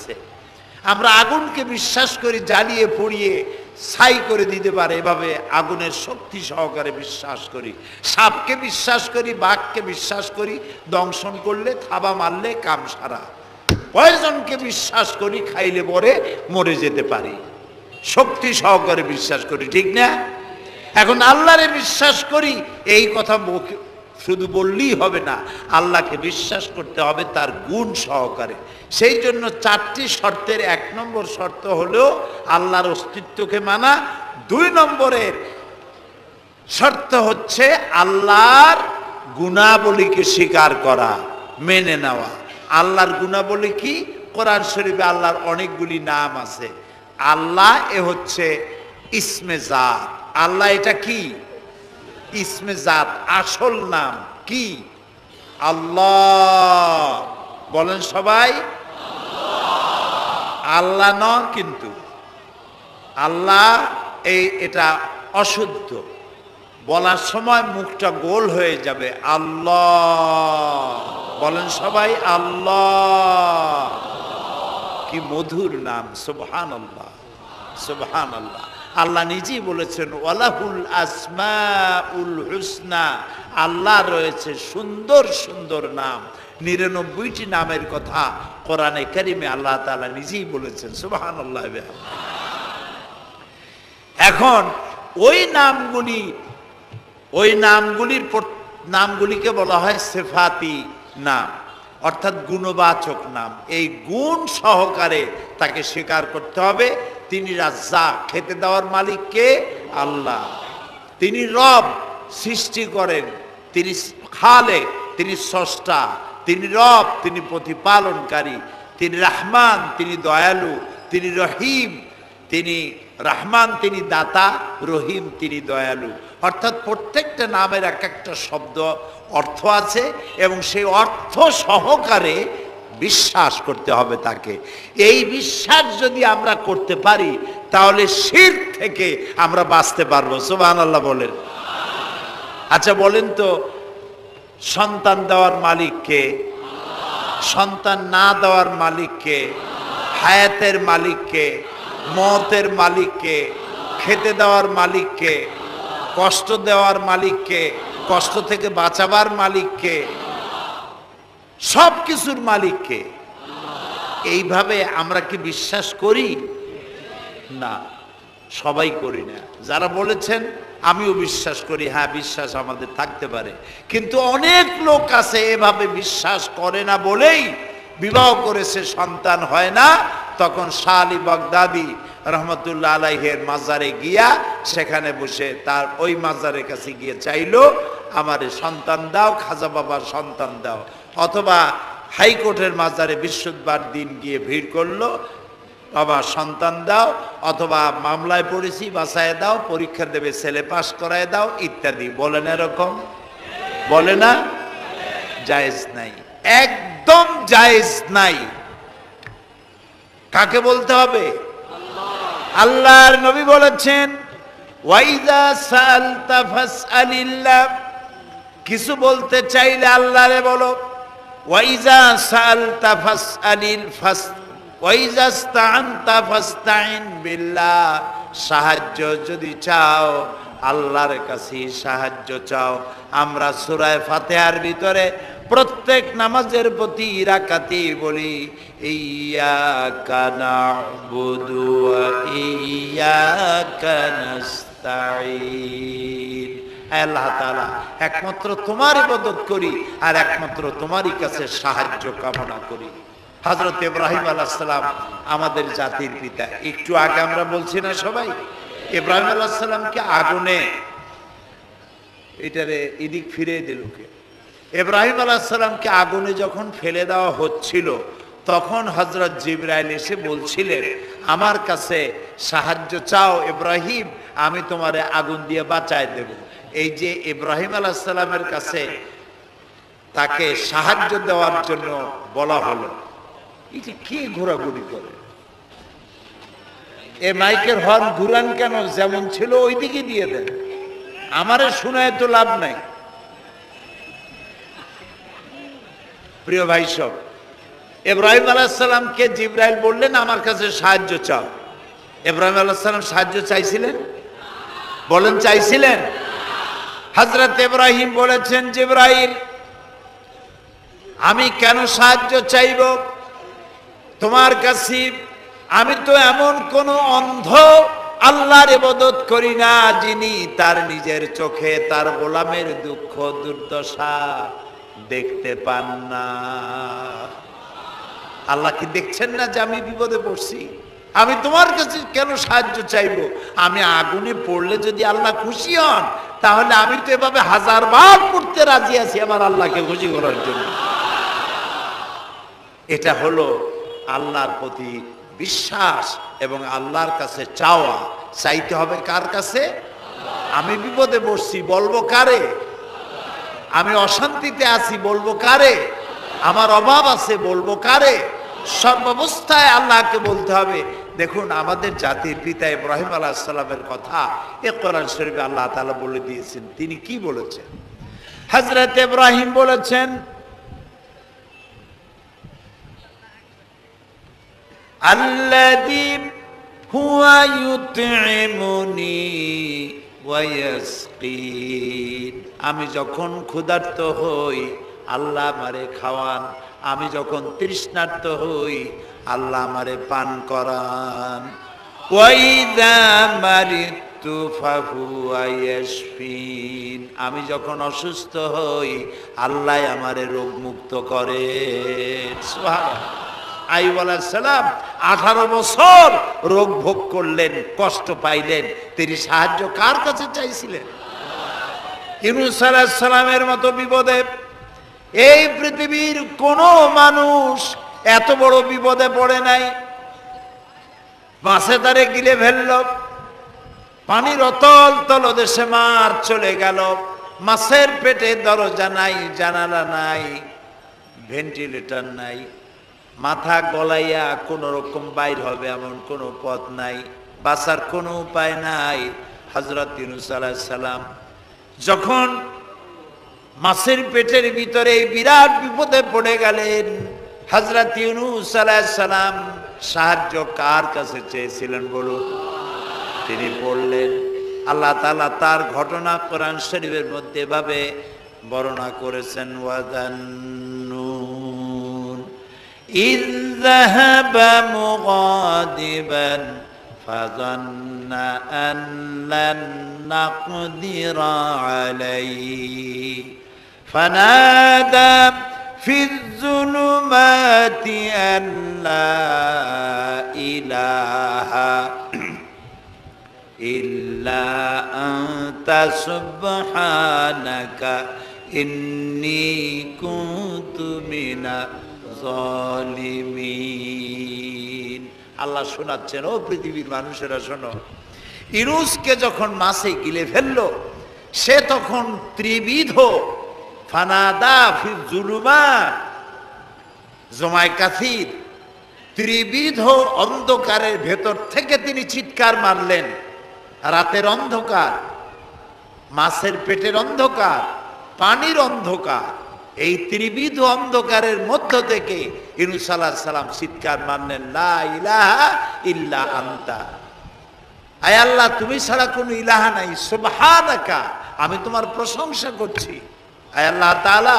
আছে। আমরা আগুনকে বিশ্বাস করি, জ্বালিয়ে পুড়িয়ে ছাই করে দিতে পারে এভাবে আগুনের শক্তি সহকারে বিশ্বাস করি। সাপকে বিশ্বাস করি, বাঘকে বিশ্বাস করি, দংশন করলে থাবা মারলে কাম সারা। পয়জনকে বিশ্বাস করি, খাইলে পরে মরে যেতে পারি, শক্তি সহকারে বিশ্বাস করি, ঠিক না? এখন আল্লাহরে বিশ্বাস করি, এই কথা শুধু বললেই হবে না, আল্লাহকে বিশ্বাস করতে হবে তার গুণ সহকারে। সেই জন্য 4টি শর্তের 1 নম্বর শর্ত হলো আল্লাহর অস্তিত্বকে মানা। 2 নম্বরের শর্ত হচ্ছে আল্লাহর গুণাবলীকে স্বীকার করা, মেনে নেওয়া। আল্লাহর গুণাবলী কি? কোরআন শরীফে আল্লাহর অনেকগুলি নাম আছে। আল্লাহ এ হচ্ছে ইসমে জাত। আল্লাহ এটা কি? ইসমে জাত, আসল নাম কি? আল্লাহ। বলেন সবাই আল্লাহ নয়, কিন্তু আল্লাহ এটা অশুদ্ধ, বলার সময় মুখটা গোল হয়ে যাবে। আল্লাহ বলেন সবাই আল্লাহ। কি মধুর নাম, সুবহানাল্লাহ সুবহানাল্লাহ। আল্লাহ নিজেই বলেছেন ওয়ালাহুল আসমাউল হুসনা, আল্লাহ রয়েছে সুন্দর সুন্দর নাম। 99টি নামের কথা কোরআনে কারিমে আল্লাহ তাআলা নিজেই বলেছেন, সুবহানাল্লাহ। এখন ওই নামগুলিকে বলা হয় সিফাতি নাম, অর্থাৎ গুণবাচক নাম। এই গুণ সহকারে তাকে স্বীকার করতে হবে। তিনি রাজ্জাক, খেতে দেওয়ার মালিক কে? আল্লাহ। তিনি রব, সৃষ্টি করেন। তিনি খালেক, তিনি স্রষ্টা। তিনি রব, তিনি প্রতিপালনকারী। তিনি রহমান, তিনি দয়ালু। তিনি রহিম, তিনি রহমান, তিনি দাতা। রহিম, তিনি দয়ালু। অর্থাৎ প্রত্যেকটা নামের এক একটা শব্দ অর্থ আছে, এবং সেই অর্থ সহকারে বিশ্বাস করতে হবে তাকে। এই বিশ্বাস যদি আমরা করতে পারি তাহলে শিরক থেকে আমরা বাঁচতে পারবো। সুবহানাল্লাহ বলেন। আচ্ছা বলেন তো, সন্তান দেওয়ার মালিক কে? সন্তান না দেওয়ার মালিক কে? হায়াতের মালিক কে? মওতের মালিক কে? খেতে দেওয়ার মালিক কে? কষ্ট দেওয়ার মালিক কে? কষ্ট থেকে বাঁচাবার মালিক কে? সব কিছুর মালিক কে? এইভাবে আমরা কি বিশ্বাস করি? না, সবাই করি না। যারা বলেছেন আমিও বিশ্বাস করি, হ্যাঁ বিশ্বাস আমাদের থাকতে পারে, কিন্তু অনেক লোক আছে এভাবে বিশ্বাস করে না বলেই বিবাহ করেছে, সন্তান হয় না। তখন শাহ আলী বাগদাদি রহমতুল্লাহ আলাইহের মাজারে গিয়া সেখানে বসে তার ওই মাজারের কাছে গিয়ে চাইলো, আমারে সন্তান দাও, খাজা বাবার সন্তান দাও। অথবা হাইকোর্টের মাজারে বৃহস্পতিবার দিন গিয়ে ভিড় করলো, বাবা সন্তান দাও, অথবা মামলায় পড়েছি বাঁচায় দাও, পরীক্ষা দেবে ছেলে পাস করায় দাও, ইত্যাদি। বলেন এরকম? বলে না? জায়েজ নাই, একদম জায়েজ নাই। কাকে বলতে হবে? আল্লাহর নবী বলেছেন ওয়াইজা সালতা ফাসআলিল্লাহ, কিছু বলতে চাইলে আল্লাহরে বলো। ওয়াইজা সালতা ফাসআলিল ফাস ওয়াইজা ইসতাআনতা ফাসতাইন বিল্লাহ, সাহায্য যদি চাও আল্লাহর কাছে সাহায্য চাও। আমরা সূরা ফাতিহার ভিতরে প্রত্যেক নামাজের প্রতি রাকাতে বলি ইয়্যাকা না'বুদু ওয়া ইয়্যাকা নাস্তাঈন। আল্লাহ তাআলা একমাত্র তোমার ইবাদত করি আর একমাত্র তোমারই কাছে সাহায্য কামনা করি। হযরত ইব্রাহিম আলাইহিস সালাম আমাদের জাতির পিতা। একটু আগে আমরা বলছি না সবাই, ইব্রাহিম আলাইহিস সালামকে আগুনে, এটারে এদিক ফিরে দিল কে? ইব্রাহিম আলাইহিস সালামকে আগুনে যখন ফেলে দেওয়া হচ্ছিল তখন হযরত জিবরাইল এসে বলছিলেন আমার কাছে সাহায্য চাও ইব্রাহিম, আমি তোমারে আগুন দিয়ে বাঁচায় দেব। এই যে ইব্রাহিম আলাইহিস সালামের কাছে তাকে সাহায্য দেওয়ার জন্য বলা হলো, এই যে কি ঘোরাঘুরি করে, এ মাইকের হর্ন ঘুরান কেন? যেমন ছিল ওই দিকে দিয়ে দেন, আমারে শোনায় তো লাভ নাই। প্রিয় ভাই সব, ইব্রাহিম আলাইহিস সালামকে জিবরাইল বললেন আমার কাছে সাহায্য চাও। ইব্রাহিম আলাইহিস সালাম সাহায্য চাইছিলেন? বলেন চাইছিলেন? হযরত ইব্রাহিম বলেছেন, জিবরাইল আমি কেন সাহায্য চাইব তোমার কাছে? আমি তো এমন কোন অন্ধ আল্লাহর ইবাদত করি না যিনি তার নিজের চোখে তার গোলামের দুঃখ দুর্দশা দেখতে পান না। আল্লাহ কি দেখছেন না যে আমি বিপদে পড়ছি? আমি তোমার কাছে কেন সাহায্য চাইবো? আমি আগুনে পড়লে যদি আল্লাহ খুশি হন, তাহলে আমি তো এভাবে 1000 বার পড়তে রাজি আছি আমার আল্লাহকে খুশি করার জন্য। এটা হলো আল্লাহর প্রতি বিশ্বাস এবং আল্লাহর কাছে চাওয়া। চাইতে হবে কার কাছে? আমি বিপদে পড়ছি, বলবো কারে? আমি অশান্তিতে আছি, বলবো কারে? আমার অভাব আছে, বলবো কারে? সর্বাবস্থায় আল্লাহকে বলতে হবে। দেখুন আমাদের জাতির পিতা ইব্রাহিম আলাইহিস সালামের কথা কোরআন শরীফে আল্লাহ তাআলা বলে দিয়েছেন। তিনি কি বলেছেন? হযরত ইব্রাহিম বলেছেন, আল্লাযী হুয়া ইউতঈমুনি ওয়া ইয়াসকিন। আমি যখন ক্ষুধার্ত হই আল্লাহ আমারে খাওয়ান, আমি যখন তৃষ্ণার্ত হই আল্লাহ আমারে পান করান। ওয়া ইযা মারিতু ফাহুয়া ইয়াশফিন। আমি যখন অসুস্থ হই আল্লাহ আমারে রোগ মুক্ত করেন। সুবহানাল্লাহ। আইয়ুব আলাইহিস সালাম 18 বছর রোগ ভোগ করলেন, কষ্ট পাইলেন, তিনি সাহায্য কার কাছে চাইছিলেন? ইউনূস আলাইহিস সালামের মতো বিপদে এই পৃথিবীর কোন মানুষ এত বড় বিপদে পড়ে নাই। মাছে তারে গিলে ফেলল, পানির অতল তলদেশে মার চলে গেল, মাছের পেটে দরজা নাই, জানালা নাই, ভেন্টিলেটর নাই, মাথা গলাইয়া কোন রকম বাইর হবে এমন কোনো পথ নাই, বাঁচার কোনো উপায় নাই। হযরত ইউনূস আলাইহিস সালাম যখন মাছের পেটের ভিতরে বিরাট বিপদে পড়ে গেলেন, হযরত ইউনূস আলাইহিস সালাম সাহায্য কার কাছে চেয়েছিলেন বলুন? তিনি বললেন, আল্লাহ তাআলা তার ঘটনা কোরআন শরীফের মধ্যে এভাবে বর্ণনা করেছেন, ওয়াযান্নুন ইয যাহাবা মুগাদিবান ফাযান্না আন লান নাকদিরা আলাইহি ফানাদা ফিয যুলুমাতি আন লা ইলাহা ইল্লা আনতা সুবহানাকা ইন্নী কুনতু মিনাজ জালিমিন। আল্লাহ শোনাচ্ছেন, ও পৃথিবীর মানুষেরা শোনো, ইউনূসকে যখন মাছে গিলে ফেললো সে তখন ত্রিবিধ ফানাদা ফি যুলুমাত জমায় কাসির, ত্রিবিধ অন্ধকারের ভেতর থেকে তিনি চিৎকার মারলেন। রাতের অন্ধকার, মাছের পেটের অন্ধকার, পানির অন্ধকার, এই ত্রিবিধ অন্ধকারের মধ্য থেকে ইউনূস আলাইহিস সালাম চিৎকার মারলেন, লা ইলাহা ইল্লা আনতা, আয় আল্লাহ তুমি ছাড়া কোনো ইলাহা নাই, সুবহানাকা আমি তোমার প্রশংসা করছি। আয় আল্লাহ তাআলা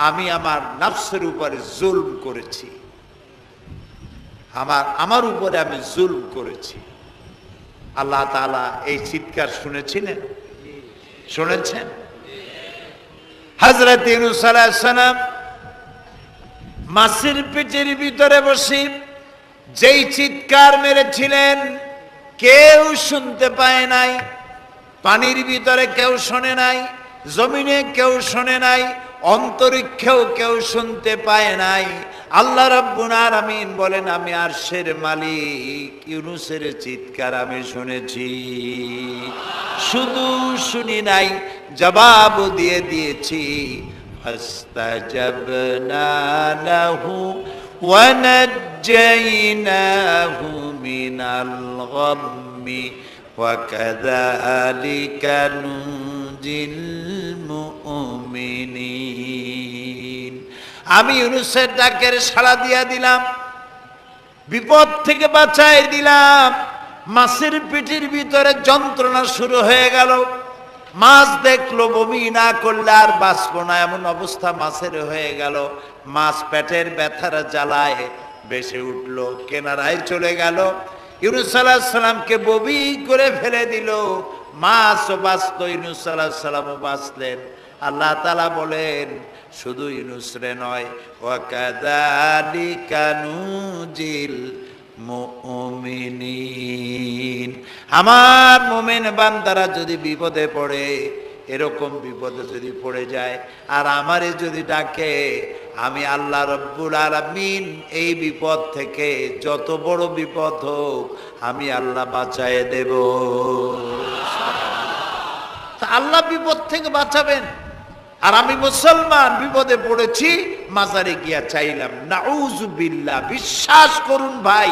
আমি আমার নফসের উপরে জুলম করেছি, আমার উপরে আমি জুলম করেছি। আল্লাহ তাআলা এই চিৎকার শুনেছিলেন? শুনেছেন? হযরত ইউনূস আলাইহিস সালাম মাছের পেটের ভিতরে বসে যেই চিৎকার মেরেছিলেন কেউ শুনতে পায় নাই, পানির ভিতরে কেউ শোনে নাই, জমিনে কেউ শোনে নাই, অন্তরিক্ষেও কেউ শুনতে পায় নাই। আল্লাহ রাব্বুল আলামিন বলেন, আমি আরশের মালিক ইউনূসের চিৎকার আমি শুনেছি, শুধু শুনি নাই জবাব দিয়ে দিয়েছি। ফাস্তাজাবনা লাহু ওয়া নাজ্জাইনাহু মিনাল গাম্মি ওয়া কাযালিকা নুনজিল মুমিনিন। আমি ইউনূসের ডাকের সাড়া দিয়া দিলাম, বিপদ থেকে বাঁচাই দিলাম। মাছের পেটের ভিতরে যন্ত্রণা শুরু হয়ে গেল। মাছ দেখলো বমি না করলে আর বাঁচবো না, এমন অবস্থা মাছের হয়ে গেল। মাছ পেটের ব্যথার জ্বালায় বেসে উঠলো, কেনারায় চলে গেল। ইউনূস আলাইহিস সালামকে বমি করে ফেলে দিল। মাছও বাঁচলো, ইউনূস আলাইহিস সালামও বাঁচলেন। আল্লাহ তাআলা বলেন, শুধু ইউনূস রে নয়, ওয়া কাযালিকা নুজিল মুমিনিন, আমার মুমিন বান্দারা যদি বিপদে পড়ে, এরকম বিপদে যদি পড়ে যায় আর আমারে যদি ডাকে, আমি আল্লাহ রব্বুল আলামিন এই বিপদ থেকে, যত বড় বিপদ হোক, আমি আল্লাহ বাঁচায়ে দেব। তা আল্লাহ বিপদ থেকে বাঁচাবেন, আর আমি মুসলমান বিপদে পড়েছি, মাজারে গিয়া চাইলাম, নাউযুবিল্লাহ। বিশ্বাস করুন ভাই,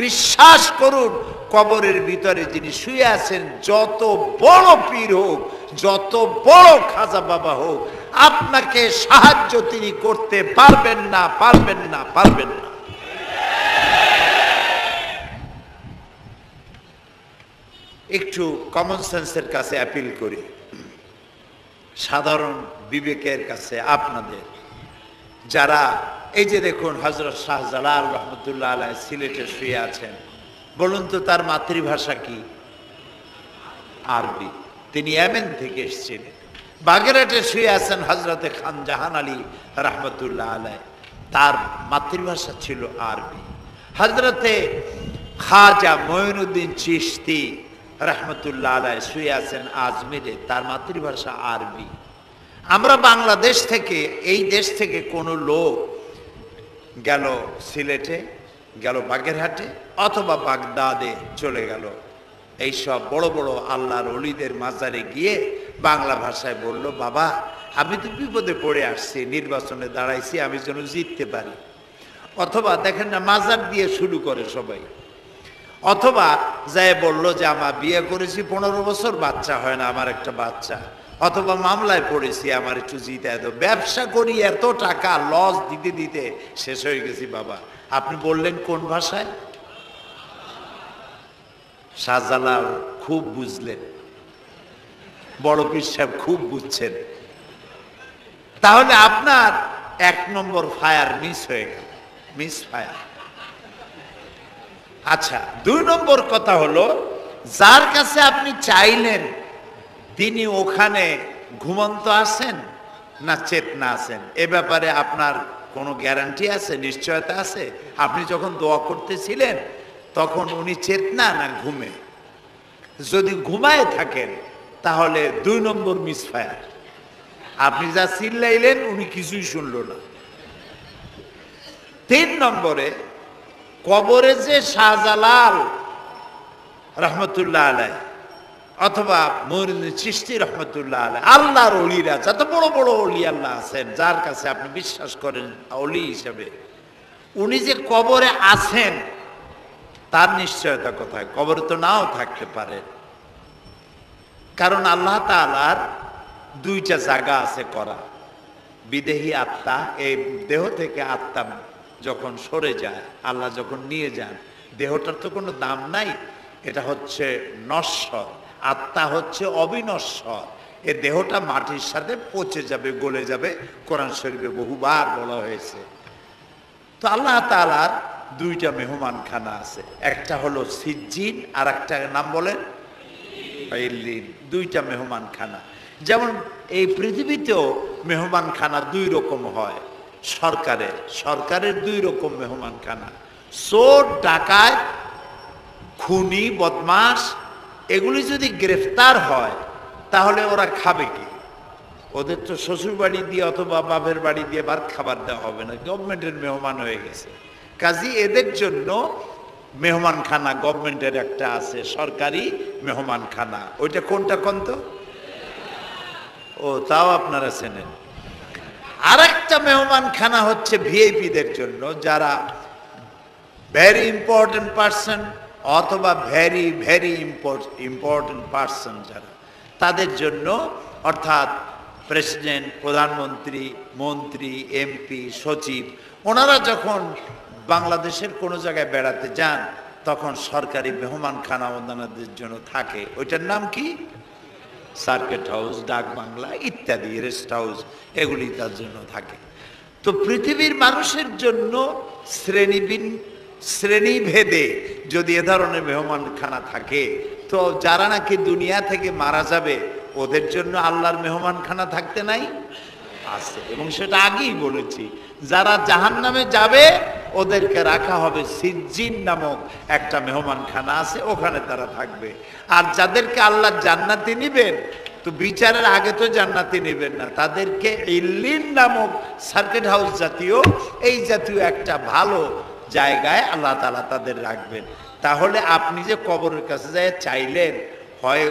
বিশ্বাস করুন, কবরের ভিতরে যিনি শুয়ে আছেন, যত বড় পীর হোক, যত বড় খাজা বাবা হোক, আপনাকে সাহায্য তিনি করতে পারবেন না, পারবেন না, পারবেন না। একটু কমন সেন্সের কাছে অ্যাপিল করি, সাধারণ বিবেকের কাছে আপনাদের, যারা এই যে দেখুন হযরত শাহজালাল রহমতুল্লাহ আলাইহি সিলেটে শুয়ে আছেন, বলুন তো তার মাতৃভাষা কি? আরবি। তিনি ইয়েমেন থেকে এসেছিলেন। বাগেরহাটে শুয়ে আছেন হযরতে খান জাহান আলী রহমতুল্লাহ আলাইহি, তার মাতৃভাষা ছিল আরবি। হযরতে খাজা মঈনুদ্দিন চিশতি রহমতুল্লাহ আলাইহি শুয়ে আছেন আজমিরে, তার মাতৃভাষা আরবি। আমরা বাংলাদেশ থেকে, এই দেশ থেকে কোনো লোক গেল সিলেটে, গেল বাগেরহাটে অথবা বাগদাদে চলে গেল, এইসব বড় বড় আল্লাহর ওলিদের মাজারে গিয়ে বাংলা ভাষায় বলল, বাবা আমি তো বিপদে পড়ে আসছি, নির্বাচনে দাঁড়াইছি, আমি যেন জিততে পারি। অথবা দেখেন না, মাজার দিয়ে শুরু করে সবাই। অথবা যায় বলল যে আমার বিয়ে করেছি 15 বছর, বাচ্চা হয় না, আমার একটা বাচ্চা। অথবা মামলায় পড়েছি, আমার একটু জিতায় দাও। ব্যবসা করি, এত টাকা লস দিতে দিতে শেষ হয়ে গেছি। বাবা আপনি বললেন কোন ভাষায়? শাহজালাল খুব বুঝলেন, বড় পীর সাহেব খুব বুঝছেন। তাহলে আপনার 1 নম্বর ফায়ার মিস হয়ে গেল, মিস ফায়ার। আচ্ছা, 2 নম্বর কথা হলো, যার কাছে আপনি চাইলেন তিনি ওখানে ঘুমন্ত আছেন না চেতনা আছেন, এ ব্যাপারে আপনার কোনো গ্যারান্টি আছে, নিশ্চয়তা আছে? আপনি যখন দোয়া করতেছিলেন তখন উনি চেতনা না ঘুমে? যদি ঘুমায় থাকেন তাহলে 2 নম্বর মিসফায়ার। আপনি যা চিল্লাইলেন উনি কিছুই শুনল না। 3 নম্বরে, কবরে যে শাহজালাল রহমতুল্লাহ আলাইহি অথবা মঈনুদ্দিন চিশতি রহমতুল্লাহ আলাইহি, আল্লাহর ওলিরা, যত বড় বড় ওলি আল্লাহ আছেন, যার কাছে আপনি বিশ্বাস করেন ওলি হিসেবে, উনি যে কবরে আছেন তার নিশ্চয়তা কোথায়? কবরে তো নাও থাকতে পারে, কারণ আল্লাহ তাআলার 2টা জায়গা আছে করা। বিদেহী আত্মা, এই দেহ থেকে আত্মা যখন সরে যায়, আল্লাহ যখন নিয়ে যান, দেহটার তো কোনো দাম নাই, এটা হচ্ছে নশ্বর, আত্মা হচ্ছে অবিনশ্বর। এ দেহটা মাটির সাথে পচে যাবে, গলে যাবে, কোরআন শরীফে বহুবার বলা হয়েছে। তো আল্লাহ তাআলার 2টা মেহমানখানা আছে, একটা হলো সিজ্জিন আর একটা নাম বলেন ইল্লিন। 2টা মেহমানখানা। যেমন এই পৃথিবীতেও মেহমানখানা 2 রকম হয়। সরকারের 2 রকম মেহমানখানা। চোর, ডাকাত, খুনি, বদমাশ, এগুলি যদি গ্রেফতার হয় তাহলে ওরা খাবে কি? ওদের তো শ্বশুর বাড়ি দিয়ে অথবা বাপের বাড়ি দিয়ে ভাত খাবার দেওয়া হবে না, গভর্নমেন্টের মেহমান হয়ে গেছে। কাজী এদের জন্য মেহমানখানা গভর্নমেন্টের একটা আছে, সরকারি মেহমানখানা। ওইটা কোনটা কোন তো? ও, তাও আপনারা চেনেন। আরেকটা মেহমানখানা হচ্ছে ভিআইপিদের জন্য, যারা ভেরি ইম্পর্টেন্ট পার্সন অথবা ভেরি ভেরি ইম্পর্টেন্ট পার্সন, যারা, তাদের জন্য, অর্থাৎ প্রেসিডেন্ট, প্রধানমন্ত্রী, মন্ত্রী, এমপি, সচিব, ওনারা যখন বাংলাদেশের কোনো জায়গায় বেড়াতে যান তখন সরকারি মেহমানখানা ওনাদের জন্য থাকে। ওইটার নাম কি? সার্কিট হাউস, ডাক বাংলা ইত্যাদি, রেস্ট হাউস, এগুলি তার জন্য থাকে। তো পৃথিবীর মানুষের জন্য শ্রেণীভেদে যদি এ ধরনের মেহমানখানা থাকে, তো যারা নাকি দুনিয়া থেকে মারা যাবে ওদের জন্য আল্লাহর মেহমানখানা থাকতে নাই? আছে, এবং সেটা আগেই বলেছি। যারা জাহান্নামে যাবে ওদেরকে রাখা হবে সিজ্জিন নামক একটা মেহমানখানা আছে, ওখানে তারা থাকবে। আর যাদেরকে আল্লাহ জান্নাতে নিবেন, তো বিচারের আগে তো জান্নাতে নেবেন না, তাদেরকে ইল্লিন নামক সার্কিট হাউস জাতীয়, এই জাতীয় একটা ভালো জায়গায় আল্লাহ তাআলা তাদের রাখবেন। তাহলে আপনি যে কবরের কাছে যায় চাইলেন, হয়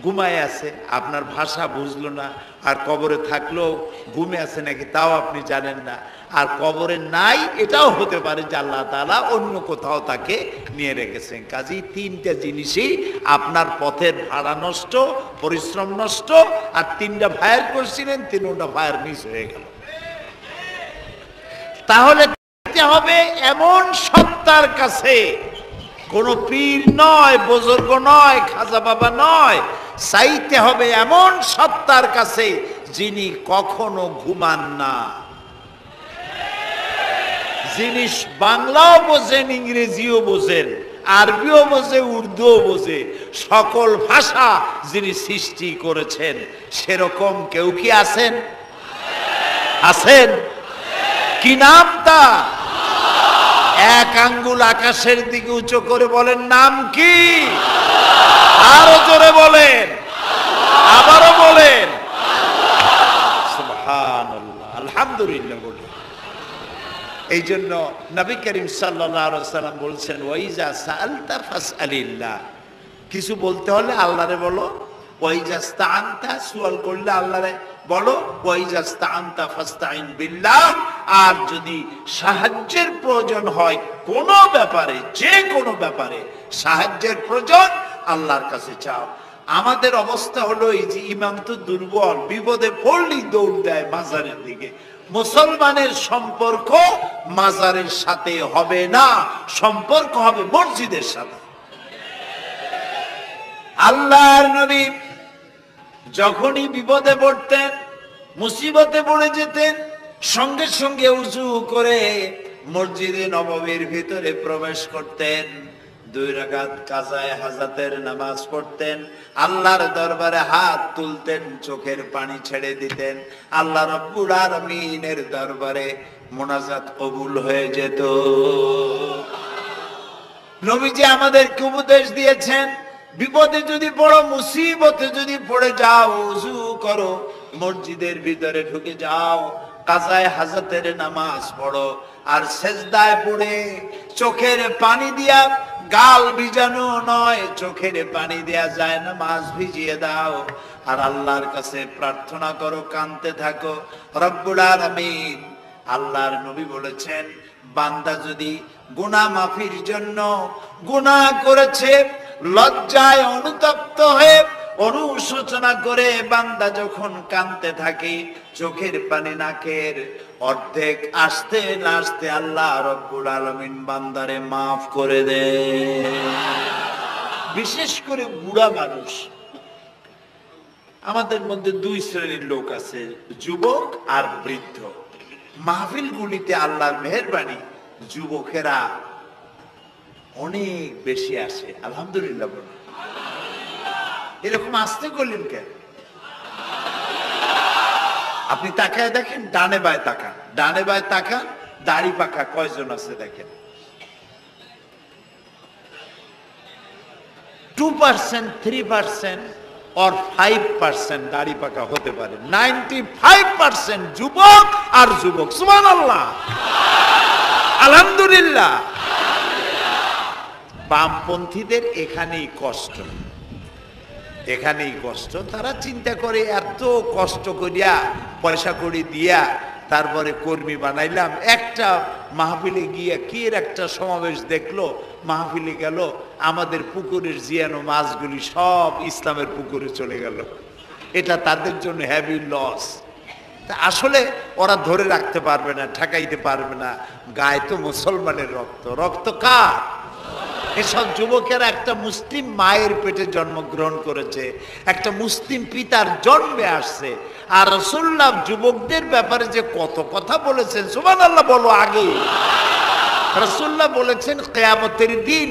ঘুমায় আছে, আপনার ভাষা বুঝলো না, আর কবরে থাকলেও ঘুমে আছে নাকি তাও আপনি জানেন না, আর কবরে নাই এটাও হতে পারে যে আল্লাহ তাআলা অন্য কোথাও তাকে নিয়ে রেখেছেন। কাজেই তিনটা জিনিসই আপনার পথের ভাড়া নষ্ট, পরিশ্রম নষ্ট, আর তিনটা ফায়ার করছিলেন, তিনটা ফায়ার মিস হয়ে গেল। তাহলে হবে এমন সত্তার কাছে, কোন পীর নয়, বুজুর্গ নয়, খাজা বাবা নয়, চাইতে হবে এমন সত্তার কাছে যিনি কখনো ঘুমান না, যিনি বাংলাও বোঝেন, ইংরেজিও বোঝেন, আরবিও বোঝে, উর্দুও বোঝে, সকল ভাষা যিনি সৃষ্টি করেছেন, সেরকম কেউ কি আছেন? আছেন? কি নাম তার? এক আঙ্গুল আকাশের দিকে উঁচু করে বলেন, নাম কি? আরো জোরে বলেন, আবারও বলেন, সুবহানাল্লাহ, আলহামদুলিল্লাহ বলেন। এই জন্য নবী করিম সাল্লাল্লাহু আলাইহি ওয়াসাল্লাম বলছেন, ওয়াইজা সাআলতা ফাসআলিল্লাহ, কিছু বলতে হলে আল্লাহরে বলো, ওয়াইজা ইসতাআনতা, সুয়াল করলে আল্লাহরে বলো, ওয়াইজা ইসতাআনতা ফাসতাইন বিল্লাহ, আর যদি সাহায্যের প্রয়োজন হয় কোনো ব্যাপারে, যে কোনো ব্যাপারে সাহায্যের প্রয়োজন, আল্লাহর কাছে চাও। আমাদের অবস্থা হলো এই যে ইমাম তো দুর্বল, বিপদে পড়লেই দৌড় দেয় মাজারের দিকে। মুসলমানের সম্পর্ক মাজারের সাথে হবে না, সম্পর্ক হবে মসজিদের সাথে। আল্লাহর নবী যখনই বিপদে পড়তেন, মুসিবতে পড়ে যেতেন, সঙ্গে সঙ্গে উযু করে মসজিদে নববীর ভিতরে প্রবেশ করতেন, 2 রাকাত কাজায়ে হাজাতের নামাজ পড়তেন, আল্লাহর দরবারে হাত তুলতেন, চোখের পানি ছেড়ে দিতেন, আল্লাহ রাব্বুল আলামিনের দরবারে মুনাজাত কবুল হয়ে যেত। নবীজি আমাদেরকে উপদেশ দিয়েছেন, বিপদে যদি পড়ো, মুসিবতে যদি পড়ে যাও, ওযু করো, মসজিদের ভিতরে ঢুকে যাও, কাজায়ে হাজাতের নামাজ পড়ো, আর সেজদায় পড়ে চোখের পানি দিয়া, গাল ভিজানো নয়, চোখের পানি দেয়া যায় না, নামাজ ভিজিয়ে দাও, আর আল্লাহর কাছে প্রার্থনা করো, কাঁদতে থাকো রব্বুল আলামিন। আল্লাহর নবী বলেছেন, বান্দা যদি গুনাহ মাফির জন্য গুনাহ করেছে, লজ্জায় অনুতপ্ত হয়ে অনুশোচনা করে বান্দা যখন কাঁদতে থাকে, চোখের পানি নাকের অর্ধেক আসতে না আসতে আল্লাহ রব্বুল আলামিন বান্দারে মাফ করে দেন। বিশেষ করে বুড়া মানুষ, আমাদের মধ্যে 2 শ্রেণীর লোক আছে, যুবক আর বৃদ্ধ। মাহফিলগুলিতে আল্লাহর মেহেরবানি যুবকেরা অনেক বেশি আসে, আলহামদুলিল্লাহ বলে। এরকম আসতে করলেন কেন? আপনি তাকায় দেখেন, ডানে বায়ে তাকান, ডানে বায়ে তাকান, দাড়ি পাকা কয়জন আছে দেখেন। 2%, 3% or 5% দাড়ি পাকা হতে পারে, 95% যুবক আর যুবক। সুবহানাল্লাহ, আলহামদুলিল্লাহ। বামপন্থীদের এখানেই কষ্ট, এখানেই কষ্ট। তারা চিন্তা করে এত কষ্ট করিয়া পয়সা করি দিয়া তারপরে কর্মী বানাইলাম, একটা মাহফিলে গিয়া কি একটা সমাবেশ দেখলো, মাহফিলে গেল, আমাদের পুকুরের জিয়ানো মাছগুলি সব ইসলামের পুকুরে চলে গেল। এটা তাদের জন্য হেভি লস। আসলে ওরা ধরে রাখতে পারবে না, ঠেকাইতে পারবে না, গায়ে তো মুসলমানের রক্ত, রক্ত কার? এসব যুবকেরা একটা মুসলিম মায়ের পেটে জন্মগ্রহণ করেছে, একটা মুসলিম পিতার জন্মে আসছে। আর রাসূলুল্লাহ যুবকদের ব্যাপারে যে কত কথা বলেছেন, সুবহানাল্লাহ বলো আগে। রাসূলুল্লাহ বলেছেন কিয়ামতের দিন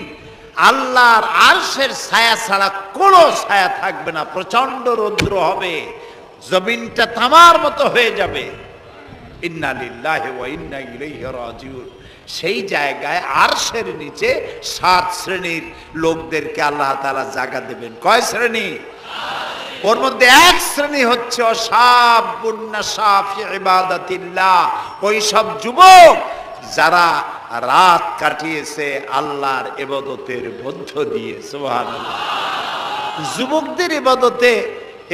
আল্লাহর আরশের ছায়া ছাড়া কোনো ছায়া থাকবে না, প্রচন্ড রৌদ্র হবে, জমিনটা তামার মতো হয়ে যাবে। ইন্না লিল্লাহি ওয়া ইন্না ইলাইহি রাজিউন। সেই জায়গায় আরশের নিচে 7 শ্রেণীর লোকদেরকে আল্লাহ তাআলা জায়গা দেবেন। কয় শ্রেণী? ওর মধ্যে এক শ্রেণী হচ্ছে শাবুন নাশা ফি ইবাদাতিল্লাহ, ওই সব যুবক যারা রাত কাটিয়েছে আল্লাহর ইবাদতের মধ্য দিয়ে। সুবহানাল্লাহ। যুবকদের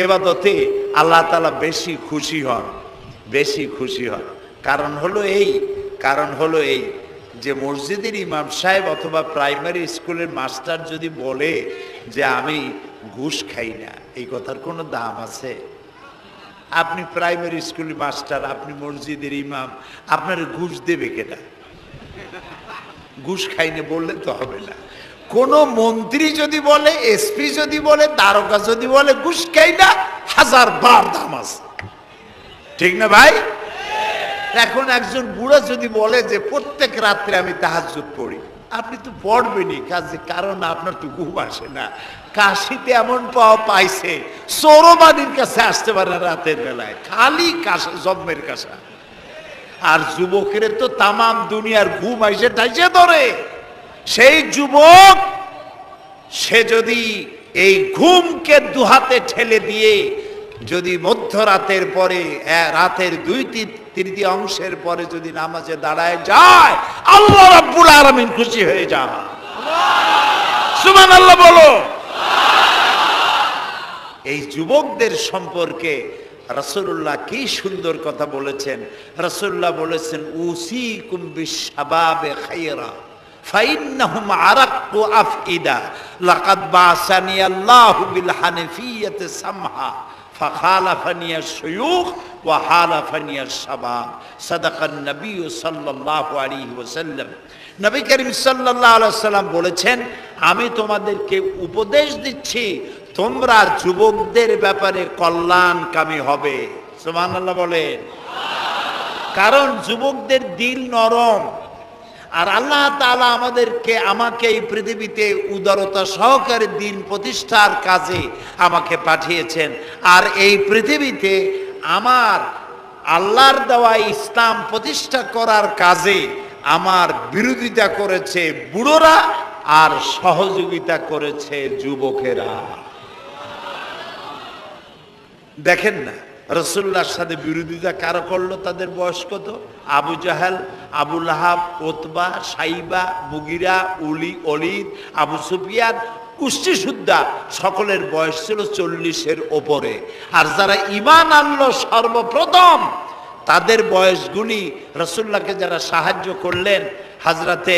ইবাদতে আল্লাহ তাআলা বেশি খুশি হন, বেশি খুশি হন। কারণ হলো এই যে মসজিদের ইমাম সাহেব অথবা প্রাইমারি স্কুলের মাস্টার যদি বলে যে আমি ঘুষ খাই না, এই কথার কোনো দাম আছে? আপনি প্রাইমারি স্কুলের মাস্টার, আপনি মসজিদের ইমাম, আপনার ঘুষ দেবে কেনা? ঘুষ খাই না বললে তো হবে না। কোন মন্ত্রী যদি বলে, এসপি যদি বলে, দারোগা যদি বলে ঘুষ খাই না, 1000 বার দাম আছে, ঠিক না ভাই? এখন একজন বুড়া যদি বলে যে প্রত্যেক রাত্রে আমি তাহাজ্জুদ পড়ি, আপনি তো পড়বেনই, কারণ আপনার তো ঘুম আসে না। কাশিতে এমন পাইছে চোরবানির কাছে আসতে পারে না রাতের বেলায়, খালি কাশা, জন্মের কাশা। আর যুবকের তো তামাম দুনিয়ার ঘুম আইসে টাইসে ধরে। সেই যুবক সে যদি এই ঘুমকে দুহাতে ঠেলে দিয়ে যদি মধ্যরাতের পরে, রাতের 2/3 পরে যদি নামাজে দাঁড়ায় যায়, আল্লাহ রাব্বুল আলামিন খুশি হয়ে যান। সুবহানাল্লাহ বলো। এই যুবকদের সম্পর্কে রাসূলুল্লাহ কি সুন্দর কথা বলেছেন। রাসূলুল্লাহ বলেছেন উসিকুম বিশ-শাবাবে খায়রা ফাইন্নাহুম আরাক্কু আফইদা লাকাদ বাসানি আল্লাহু বিল হানিফিয়্যাতি সামহা ফাখালাফানি আশ-শুয়ুখ ওয়া হালাফানি আশ-শাবাব। সাদাকান নবী সাল্লাল্লাহু আলাইহি ওয়াসাল্লাম। নবী করিম সাল্লাল্লাহু আলাইহি ওয়াসাল্লাম বলেছেন, আমি তোমাদেরকে উপদেশ দিচ্ছি, তোমরা যুবকদের ব্যাপারে কল্যাণকামী হবে। সুবহানাল্লাহ বলেন। কারণ যুবকদের দিল নরম, আর আল্লাহ তাআলা আমাকে এই পৃথিবীতে উদারতা সহকারে দিন প্রতিষ্ঠার কাজে আমাকে পাঠিয়েছেন। আর এই পৃথিবীতে আমার আল্লাহর দেওয়া ইসলাম প্রতিষ্ঠা করার কাজে আমার বিরোধিতা করেছে বুড়োরা আর সহযোগিতা করেছে যুবকেরা। দেখেন না রাসূলুল্লাহর সাথে বিরোধিতা কারা করলো? তাদের বয়স কত? আবু জাহেল, আবু লাহাব, উতবা, সাইবা, মুগিরা, ওলীদ, আবু সুফিয়ান, কুষ্টি সুদ্ধা সকলের বয়স ছিল 40-এর ওপরে। আর যারা ঈমান আনলো সর্বপ্রথম, তাদের বয়সগুলি রাসূলুল্লাহকে যারা সাহায্য করলেন, হযরতে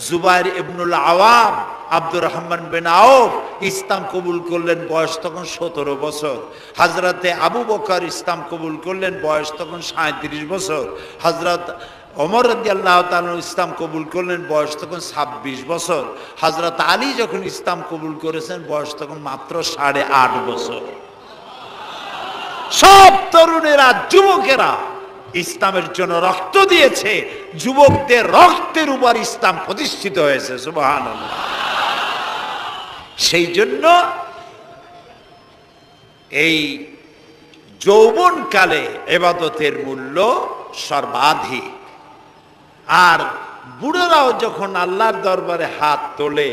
জুবাইর ইবনুল আওয়াম, আব্দুর রহমান বিন আউফ ইসলাম কবুল করলেন, বয়স তখন 17 বছর। হযরতে আবু বকর ইসলাম কবুল করলেন, বয়স তখন 37 বছর। হযরত ওমর রাদিয়াল্লাহু তাআলা ইসলাম কবুল করলেন, বয়স তখন 26 বছর। হযরত আলী যখন ইসলাম কবুল করেছেন, বয়স তখন মাত্র 8.5 বছর। সব তরুণেরা, যুবকেরা ইসলামের জন্য রক্ত দিয়েছে, যুবকদের রক্তের উপর ইসলাম প্রতিষ্ঠিত হয়েছে। সুবহানাল্লাহ। সেই জন্য এই যৌবনকালে ইবাদতের মূল্য সর্বাধিক। আর বুড়োরাও যখন আল্লাহর দরবারে হাত তোলে,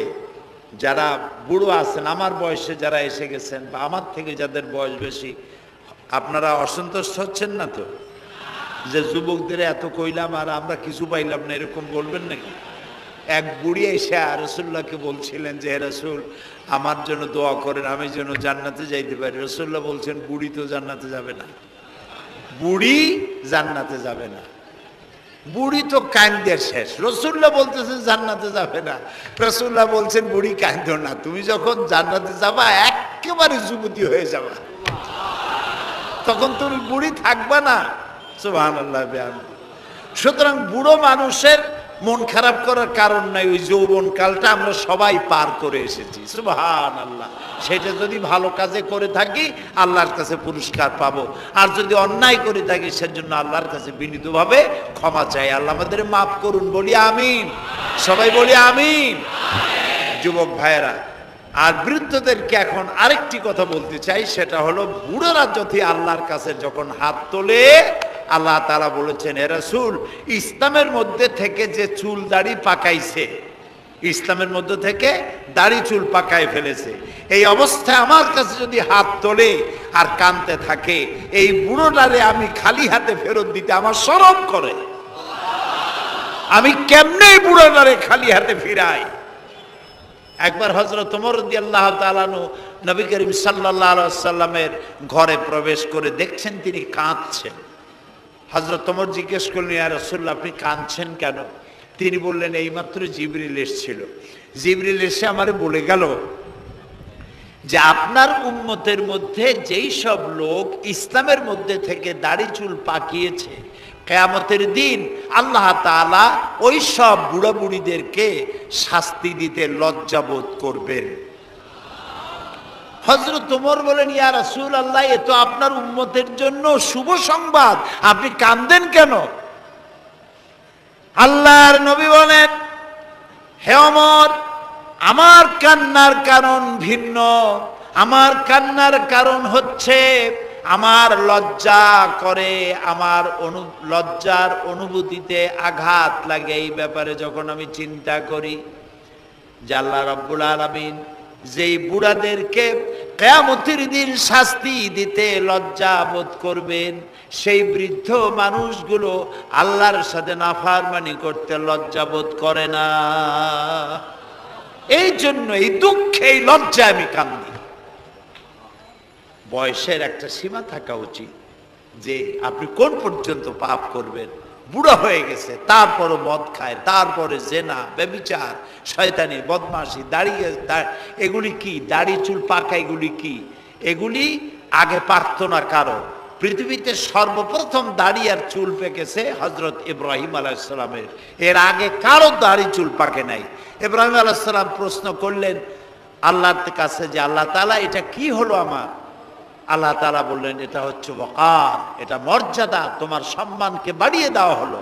যারা বুড়ো আছেন, আমার বয়সে যারা এসে গেছেন বা আমার থেকে যাদের বয়স বেশি, আপনারা অসন্তুষ্ট হচ্ছেন না তো যে যুবকদের এত কইলাম আর আমরা কিছু পাইলাম না, এরকম বলবেন নাকি? এক বুড়ি এসে রাসূলুল্লাহকে বলছিলেন যে হে রাসূল, আমার জন্য দোয়া করেন, আমি যেন জান্নাতে যাইতে পারি। রাসূলুল্লাহ বলছেন বুড়ি তো জান্নাতে যাবে না, বুড়ি জান্নাতে যাবে না, বুড়ি তো কান্দের শেষ। রাসূলুল্লাহ বলতেছেন জান্নাতে যাবে না, রাসূলুল্লাহ বলছেন বুড়ি কান্দো না, তুমি যখন জান্নাতে যাবা একেবারে যুবতী হয়ে যাবা, তখন তুমি বুড়ি থাকবা না। সুবহানাল্লাহ। সুতরাং বুড়ো মানুষের মন খারাপ করার কারণ নাই, ওই যৌবন কালটা আমরা সবাই পার করে এসেছি, সুবহানাল্লাহ। সেটা যদি ভালো কাজে করে থাকি আল্লাহর কাছে পুরস্কার পাবো, আর যদি অন্যায় করে থাকি সেজন্য আল্লাহর কাছে বিনীতভাবে ক্ষমা চাই। আল্লাহ আমাদের মাফ করুন, বলি আমিন, সবাই বলি আমিন। যুবক ভাইয়েরা আর বৃদ্ধদেরকে এখন আরেকটি কথা বলতে চাই, সেটা হলো বুড়োরা যদি আল্লাহর কাছে যখন হাত তোলে, আল্লাহ তাআলা বলেছেন, হে রাসূল, ইসলামের মধ্যে থেকে যে চুল দাড়ি পাকাইছে, ইসলামের মধ্যে থেকে দাড়ি চুল পাকায় ফেলেছে, এই অবস্থায় আমার কাছে যদি হাত তোলে আর কাঁদতে থাকে, এই বুড়োটারে আমি খালি হাতে ফেরত দিতে আমার শরম করে। আমি কেমনে বুড়োটারে খালি হাতে ফিরাই? একবার হযরত ওমর রাদিয়াল্লাহু তাআলা আনহু নবী করিম সাল্লাল্লাহু আলাইহি ওয়াসাল্লামের ঘরে প্রবেশ করে দেখছেন তিনি কাঁদছেন। হযরত ওমর জিজ্ঞেস করলেন, ইয়া রাসূলুল্লাহ, আপনি কাঁদছেন কেন? তিনি বললেন, এইমাত্র জিবরিল এসেছিল, জিবরিল এসে আমারে বলে গেল যে আপনার উম্মতের মধ্যে যেই সব লোক ইসলামের মধ্যে থেকে দাড়ি চুল পাকিয়েছে, কিয়ামতের দিন আল্লাহ তাআলা ওই সব বুড়া বুড়িদেরকে শাস্তি দিতে লজ্জাবোধ করবেন। হযরত ওমর বলেন, ইয়া রাসূলুল্লাহ, এ তো আপনার উম্মতের জন্য শুভ সংবাদ, আপনি কাঁদেন কেন? আল্লাহর নবী বলেন, হে ওমর, আমার কান্নার কারণ ভিন্ন। আমার কান্নার কারণ হচ্ছে আমার লজ্জা করে, আমার লজ্জার অনুভূতিতে আঘাত লাগে এই ব্যাপারে যখন আমি চিন্তা করি যে আল্লাহ রাব্বুল আলামিন যেই বুড়াদেরকে কিয়ামতের দিন শাস্তি দিতে লজ্জা বোধ করবেন, সেই বৃদ্ধ মানুষগুলো আল্লাহর সাথে নাফরমানি করতে লজ্জা বোধ করে না। এই জন্য এই দুঃখে, এই লজ্জায় আমি কান্দি। বয়সের একটা সীমা থাকা উচিত, যে আপনি কোন পর্যন্ত পাপ করবেন। বুড়া হয়ে গেছে, তারপরও মদ খায়, তারপরে জেনা, ব্যভিচার, শয়তানি, বদমাশি, দাঁড়িয়ে এগুলি কি? দাড়ি চুল পাকা এগুলি কি? এগুলি আগে পারত না কারো। পৃথিবীতে সর্বপ্রথম দাড়ি আর চুল পেকেছে হযরত ইব্রাহিম আলাইহিস সালামের, এর আগে কারো দাড়ি চুল পাকে নাই। ইব্রাহিম আলাইহিস সালাম প্রশ্ন করলেন আল্লাহর কাছে যে আল্লাহ তাআলা, এটা কি হলো আমার? আল্লাহ তাআলা বললেন, এটা হচ্ছে ওয়াকার, এটা মর্যাদা, তোমার সম্মানকে বাড়িয়ে দেওয়া হলো।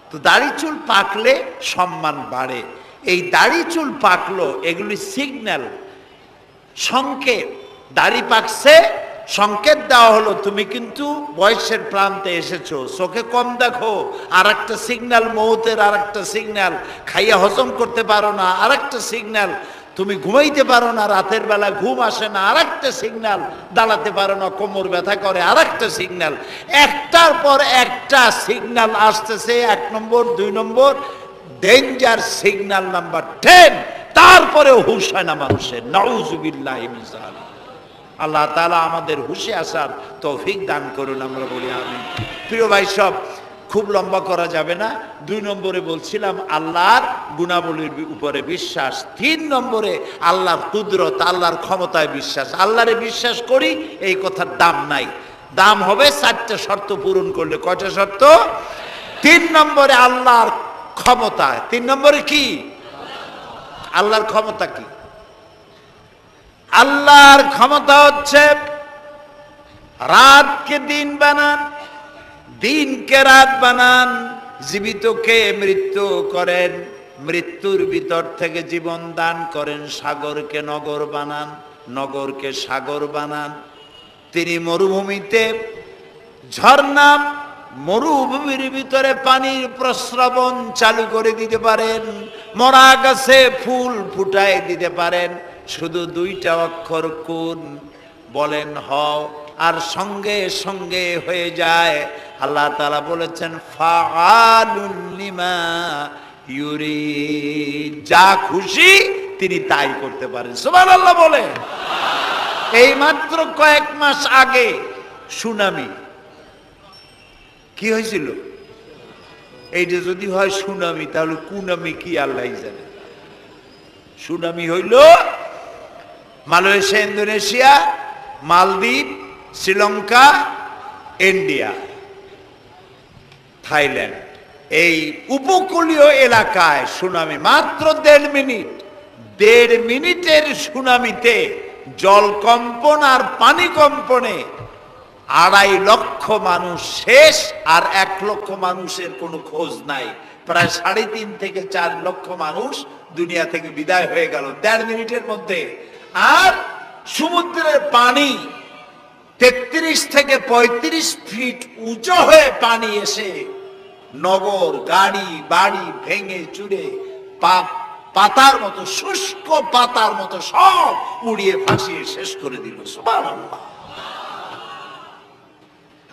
তো দাড়ি চুল পাকলে সম্মান বাড়ে। এই দাড়ি চুল পাকলো, এগুলি সিগন্যাল, সংকেত। দাড়ি পাকছে, সংকেত দেওয়া হলো তুমি কিন্তু বয়সের প্রান্তে এসেছো, চোখে কম দেখো, আর একটা সিগন্যাল মৌতের, আর একটা সিগন্যাল খাইয়া হজম করতে পারো না, আর একটা সিগন্যাল তুমি ঘুমাইতে পারো না, রাতের বেলা ঘুম আসে না, আর একটা সিগন্যাল দাঁড়াতে পারো না, কোমর ব্যথা করে, আর একটা সিগন্যাল। একটার পর একটা সিগন্যাল আসতেছে, 1 নম্বর, 2 নম্বর, ডেঞ্জার সিগন্যাল নাম্বার 10। তারপরেও হুঁশ হয় না মানুষের। নাউযুবিল্লাহি মিন যালিক। আল্লাহ তাআলা আমাদের হুঁশে আসার তৌফিক দান করুন, আমরা বলি আমিন। প্রিয় ভাই সব, খুব লম্বা করা যাবে না। 2 নম্বরে বলছিলাম আল্লাহর গুণাবলীর উপরে বিশ্বাস। 3 নম্বরে আল্লাহর কুদরত, আল্লাহর ক্ষমতায় বিশ্বাস। আল্লাহরে বিশ্বাস করি, এই কথার দাম নাই। দাম হবে 4টা শর্ত পূরণ করলে। কয়টা শর্ত? 3 নম্বরে আল্লাহর ক্ষমতা। 3 নম্বরে কি? আল্লাহর ক্ষমতা কি? আল্লাহর ক্ষমতা হচ্ছে রাতকে দিন বানান, দিনকে রাত বানান, জীবিতকে মৃত্যু করেন, মৃত্যুর ভিতর থেকে জীবন দান করেন, সাগরকে নগর বানান, নগরকে সাগর বানান। তিনি মরুভূমিতে ঝর্ণা, মরুভূমির ভিতরে পানির প্রস্রবণ চালু করে দিতে পারেন, মরা গাছে ফুল ফুটায় দিতে পারেন। শুধু 2টা অক্ষর কুন বলেন হও, আর সঙ্গে সঙ্গে হয়ে যায়। আল্লাহ তাআলা বলেছেন ফাআলুন লিমা ইউরিদ, যা খুশি তিনি তাই করতে পারেন। সুবহানাল্লাহ বলে। এই মাত্র কয়েক মাস আগে সুনামি কি হয়েছিল? এইটা যদি হয় সুনামি, তাহলে কুনামি কি আল্লাহ জানে। সুনামি হইল মালয়েশিয়া, ইন্দোনেশিয়া, মালদ্বীপ, শ্রীলঙ্কা, ইন্ডিয়া, থাইল্যান্ড, এই উপকূলীয় এলাকায় সুনামি মাত্র 1.5 মিনিট। 1.5 মিনিটের সুনামিতে জলকম্পন আর পানি কম্পনে 2.5 লক্ষ মানুষ শেষ, আর 1 লক্ষ মানুষের কোনো খোঁজ নাই। প্রায় 3.5 থেকে 4 লক্ষ মানুষ দুনিয়া থেকে বিদায় হয়ে গেল 1.5 মিনিটের মধ্যে। আর সমুদ্রের পানি 33 থেকে 35 ফিট উঁচু হয়ে পানি এসে নগর, গাড়ি, বাড়ি ভেঙে চুরে পাতার মতো, শুষ্ক পাতার মতো সব উড়িয়ে ভাসিয়ে শেষ করে দিল। সুবহানাল্লাহ।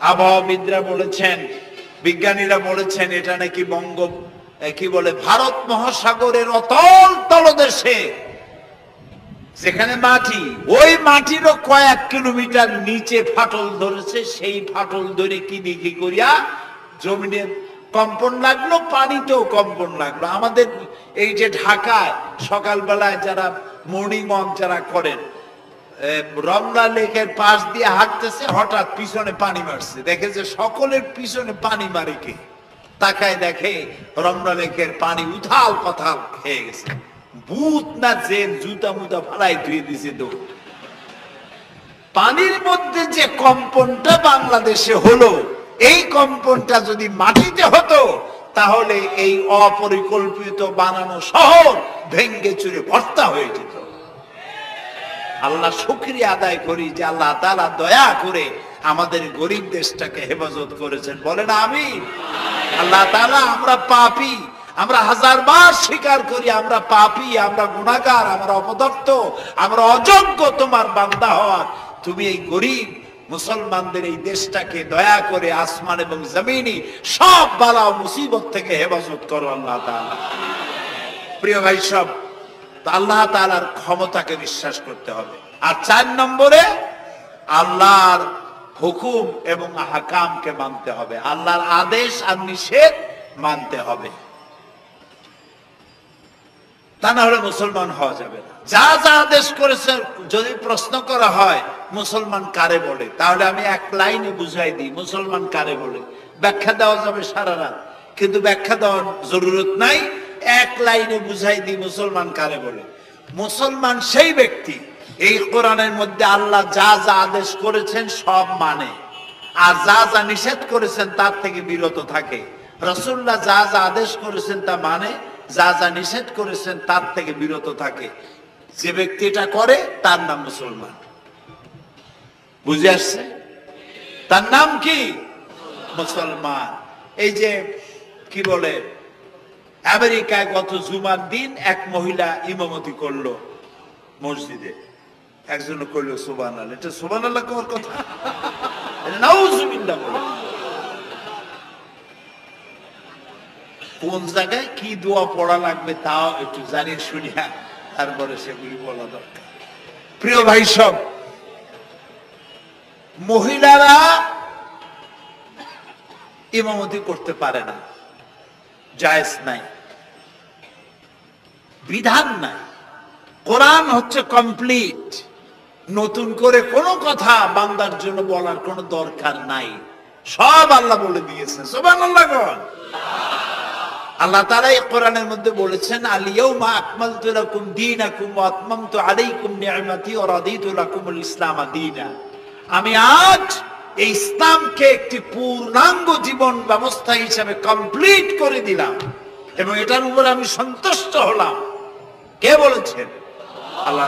আবহাওয়াবিদরা বলেছেন, বিজ্ঞানীরা বলেছেন, এটা নাকি ভারত মহাসাগরের অতল তলদেশে যেখানে মাটি, ওই মাটিরও কয়েক কিলোমিটার নিচে ফাটল ধরেছে। সেই ফাটল ধরে কি দেখি করিয়া জমিনে কম্পন লাগলো, পানিতেও কম্পন লাগলো। আমাদের এই যে ঢাকায় সকালবেলায় যারা মর্নিং ওয়াক যারা করেন, রমনা লেকের পাশ দিয়ে হাঁটতেছে, হঠাৎ পিছনে পানি মারছে, দেখে যে সকলের পিছনে পানি মারে কে, তাকায় দেখে রমনা লেকের পানি উথাল পাথাল খেয়ে গেছে। ভূত না জেন জুতা মুতা ফালাই ধুয়ে দিছে। পানির মধ্যে যে কম্পনটা বাংলাদেশে হলো, এই কম্পনটা যদি মাটিতে হতো তাহলে এই অপরিকল্পিত বানানো শহর ভেঙ্গে চুরে ভর্তা হয়ে যেত। আল্লাহ শুকরিয়া আদায় করি যে আল্লাহ তাআলা দয়া করে আমাদের গরিব দেশটাকে হেফাজত করেছেন। বলেন আমিন। আল্লাহ তাআলা, আমরা পাপী, আমরা 1000 বার স্বীকার করি আমরা পাপী, আমরা গুনাহগার, আমরা অপদর্থ, আমরা অযোগ্য তোমার বান্দা হওয়ার। তুমি এই গরিব মুসলমানদের এই দেশটাকে দয়া করে আসমান এবং জমিনি সব বালা ও মুসিবত থেকে হেফাজত করো আল্লাহ তাআলা। প্রিয় ভাই সব, আল্লাহ তাআলার ক্ষমতাকে বিশ্বাস করতে হবে। আর 4 নম্বরে আল্লাহর হুকুম এবং আহকামকে মানতে হবে, আল্লাহর আদেশ আর নিষেধ মানতে হবে। তা না হলে মুসলমান হওয়া যাবে না। যা যা আদেশ করেছে যদি প্রশ্ন করা হয় মুসলমান কারে বলে, তাহলে আমি 1 লাইনে বুঝাই দিই মুসলমান কারে বলে। ব্যাখ্যা দেওয়া যাবে সারা রাত, কিন্তু ব্যাখ্যা দেওয়ার জরুরত নাই। 1 লাইনে বুঝাই দিই মুসলমান কারে বলে। মুসলমান সেই ব্যক্তি এই কোরআনের মধ্যে আল্লাহ যা যা আদেশ করেছেন সব মানে, আর যা যা নিষেধ করেছেন তার থেকে বিরত থাকে। রাসূলুল্লাহ যা যা আদেশ করেছেন তা মানে, যা যা নিষেধ করেছেন তার থেকে বিরত থাকে। যে ব্যক্তি এটা করে তার নাম মুসলমান। বুঝে আসছে? তার নাম কি? মুসলমান। এই যে কি বলে, আমেরিকায় গত জুমার দিন এক মহিলা ইমামতি করলো মসজিদে, একজন করলো সুবহানাল্লাহ। এটা সুবহানাল্লাহ কোন কথা? নাউজুবিল্লাহ বলে। কোন জায়গায় কি দোয়া পড়া লাগবে তাও একটু জানিয়ে শুনিয়া তারপরে সেগুলি বলা দরকার। প্রিয় ভাই সব, মহিলারা ইমামতি করতে পারে না, জায়েজ নাই, বিধান নাই। কোরআন হচ্ছে কমপ্লিট, নতুন করে কোনো কথা বান্দার জন্য বলার কোনো দরকার নাই, সব আল্লাহ বলে দিয়েছেন। সুবহানাল্লাহ। আল্লাহ তাআলা এই কোরআনের মধ্যে বলেছেন, আল ইয়াউমা আকমালতু লাকুম দীনাকুম ওয়া আতমামতু আলাইকুম নি'মাতি ওয়া রাদিতু লাকুমুল ইসলাম দীনা। আমি আজ এই ইসলামকে একটি পূর্ণাঙ্গ জীবন ব্যবস্থা হিসেবে কমপ্লিট করে দিলাম এবং এটার উপর আমি সন্তুষ্ট হলাম। কে বলেছেন? আল্লাহ।